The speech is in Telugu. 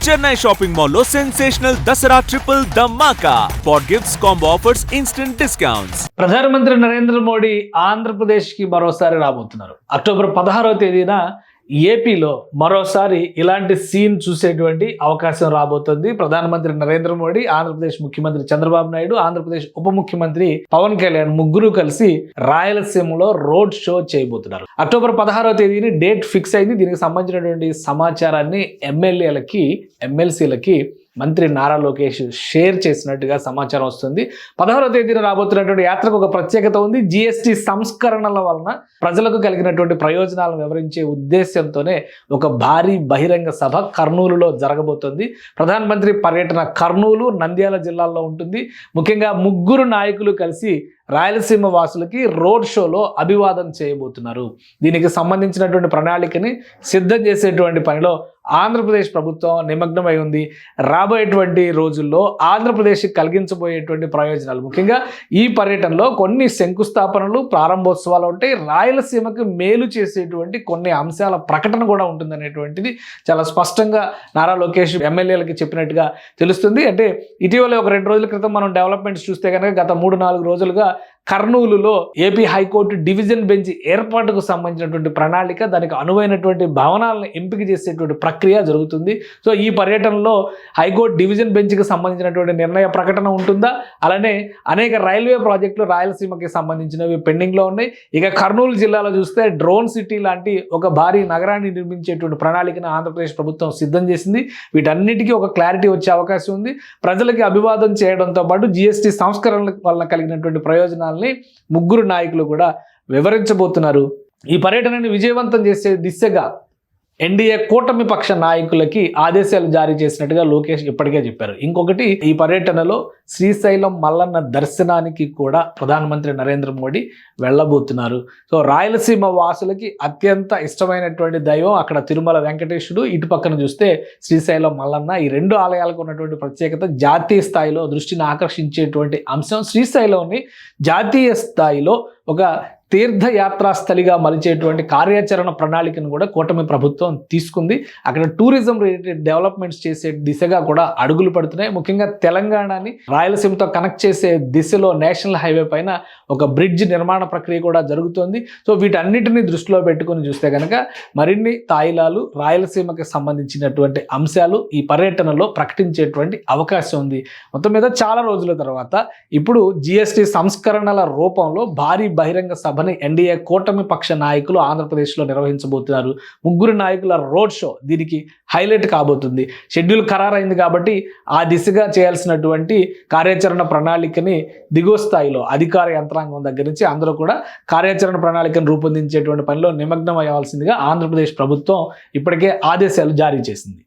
చెన్నై షాపింగ్ మాల్ లో sensational Dasara triple dhamaka. Spot gifts, combo offers, instant discounts. ప్రధానమంత్రి నరేంద్ర మోడీ ఆంధ్రప్రదేశ్ కి మరోసారి రాబోతున్నారు. అక్టోబర్ 16వ తేదీన ఏపీలో మరోసారి ఇలాంటి సీన్ చూసేటువంటి అవకాశం రాబోతుంది. ప్రధానమంత్రి నరేంద్ర మోడీ, ఆంధ్రప్రదేశ్ ముఖ్యమంత్రి చంద్రబాబు నాయుడు, ఆంధ్రప్రదేశ్ ఉప ముఖ్యమంత్రి పవన్ కళ్యాణ్ ముగ్గురు కలిసి రాయలసీమలో రోడ్ షో చేయబోతున్నారు. అక్టోబర్ 16వ తేదీని డేట్ ఫిక్స్ అయింది. దీనికి సంబంధించినటువంటి సమాచారాన్ని ఎమ్మెల్సీలకి మంత్రి నారా లోకేష్ షేర్ చేసినట్టుగా సమాచారం వస్తుంది. 16వ తేదీన రాబోతున్నటువంటి యాత్రకు ఒక ప్రత్యేకత ఉంది. జిఎస్టి సంస్కరణల వలన ప్రజలకు కలిగినటువంటి ప్రయోజనాలను వివరించే ఉద్దేశంతోనే ఒక భారీ బహిరంగ సభ కర్నూలులో జరగబోతుంది. ప్రధానమంత్రి పర్యటన కర్నూలు, నంద్యాల జిల్లాల్లో ఉంటుంది. ముఖ్యంగా ముగ్గురు నాయకులు కలిసి రాయలసీమ వాసులకి రోడ్ షోలో అభివాదం చేయబోతున్నారు. దీనికి సంబంధించినటువంటి ప్రణాళికని సిద్ధం చేసేటువంటి పనిలో ఆంధ్రప్రదేశ్ ప్రభుత్వం నిమగ్నమై ఉంది. రాబోయేటువంటి రోజుల్లో ఆంధ్రప్రదేశ్కి కలిగించబోయేటువంటి ప్రయోజనాలు, ముఖ్యంగా ఈ పర్యటనలో కొన్ని శంకుస్థాపనలు, ప్రారంభోత్సవాలు ఉంటాయి. రాయలసీమకు మేలు చేసేటువంటి కొన్ని అంశాల ప్రకటన కూడా ఉంటుందనేటువంటిది చాలా స్పష్టంగా నారా లోకేష్ ఎమ్మెల్యేలకి చెప్పినట్టుగా తెలుస్తుంది. అంటే ఇటీవల ఒక 2 రోజుల క్రితం మనం డెవలప్మెంట్స్ చూస్తే కనుక గత 3-4 రోజులుగా కర్నూలులో ఏపీ హైకోర్టు డివిజన్ బెంచ్ ఏర్పాటుకు సంబంధించినటువంటి ప్రణాళిక, దానికి అనువైనటువంటి భవనాలను ఎంపిక చేసేటువంటి ప్రక్రియ జరుగుతుంది. సో ఈ పర్యటనలో హైకోర్టు డివిజన్ బెంచ్కి సంబంధించినటువంటి నిర్ణయ ప్రకటన ఉంటుందా, అలానే అనేక రైల్వే ప్రాజెక్టులు రాయలసీమకి సంబంధించినవి పెండింగ్లో ఉన్నాయి. ఇక కర్నూలు జిల్లాలో చూస్తే డ్రోన్ సిటీ లాంటి ఒక భారీ నగరాన్ని నిర్మించేటువంటి ప్రణాళికను ఆంధ్రప్రదేశ్ ప్రభుత్వం సిద్ధం చేసింది. వీటన్నిటికీ ఒక క్లారిటీ వచ్చే అవకాశం ఉంది. ప్రజలకి అభివాదం చేయడంతో పాటు జిఎస్టి సంస్కరణల వలన కలిగినటువంటి ప్రయోజనాలు ముగ్గురు నాయకులు కూడా వివరించబోతున్నారు. ఈ పర్యటనని విజయవంతం చేసే దిశగా ఎన్డీఏ కూటమి పక్ష నాయకులకి ఆదేశాలు జారీ చేసినట్టుగా లోకేష్ ఇప్పటికే చెప్పారు. ఇంకొకటి, ఈ పర్యటనలో శ్రీశైలం మల్లన్న దర్శనానికి కూడా ప్రధానమంత్రి నరేంద్ర మోడీ వెళ్ళబోతున్నారు. సో రాయలసీమ వాసులకి అత్యంత ఇష్టమైనటువంటి దైవం అక్కడ తిరుమల వెంకటేశ్వరుడు, ఇటు పక్కన చూస్తే శ్రీశైలం మల్లన్న. ఈ 2 ఆలయాలకు ఉన్నటువంటి ప్రత్యేకత, జాతీయ స్థాయిలో దృష్టిని ఆకర్షించేటువంటి అంశం. శ్రీశైలంని జాతీయ స్థాయిలో ఒక తీర్థయాత్రా స్థలిగా మలిచేటువంటి కార్యాచరణ ప్రణాళికను కూడా కూటమి ప్రభుత్వం తీసుకుంది. అక్కడ టూరిజం రిలేటెడ్ డెవలప్మెంట్స్ చేసే దిశగా కూడా అడుగులు పడుతున్నాయి. ముఖ్యంగా తెలంగాణని రాయలసీమతో కనెక్ట్ చేసే దిశలో నేషనల్ హైవే పైన ఒక బ్రిడ్జ్ నిర్మాణ ప్రక్రియ కూడా జరుగుతోంది. సో వీటన్నిటిని దృష్టిలో పెట్టుకుని చూస్తే కనుక మరిన్ని తాయిలాలు, రాయలసీమకి సంబంధించినటువంటి అంశాలు ఈ పర్యటనలో ప్రకటించేటువంటి అవకాశం ఉంది. మొత్తం మీద చాలా రోజుల తర్వాత ఇప్పుడు జిఎస్టి సంస్కరణల రూపంలో భారీ బహిరంగ సభ ఎన్డీఏ కూటమి పక్ష నాయకులు ఆంధ్రప్రదేశ్లో నిర్వహించబోతున్నారు. ముగ్గురు నాయకుల రోడ్ షో దీనికి హైలైట్ కాబోతుంది. షెడ్యూల్ ఖరారైంది కాబట్టి ఆ దిశగా చేయాల్సినటువంటి కార్యాచరణ ప్రణాళికని దిగువ స్థాయిలో అధికార యంత్రాంగం దగ్గర నుంచి అందరూ కూడా కార్యాచరణ ప్రణాళికను రూపొందించేటువంటి పనిలో నిమగ్నం అయ్యాల్సిందిగా ఆంధ్రప్రదేశ్ ప్రభుత్వం ఇప్పటికే ఆదేశాలు జారీ చేసింది.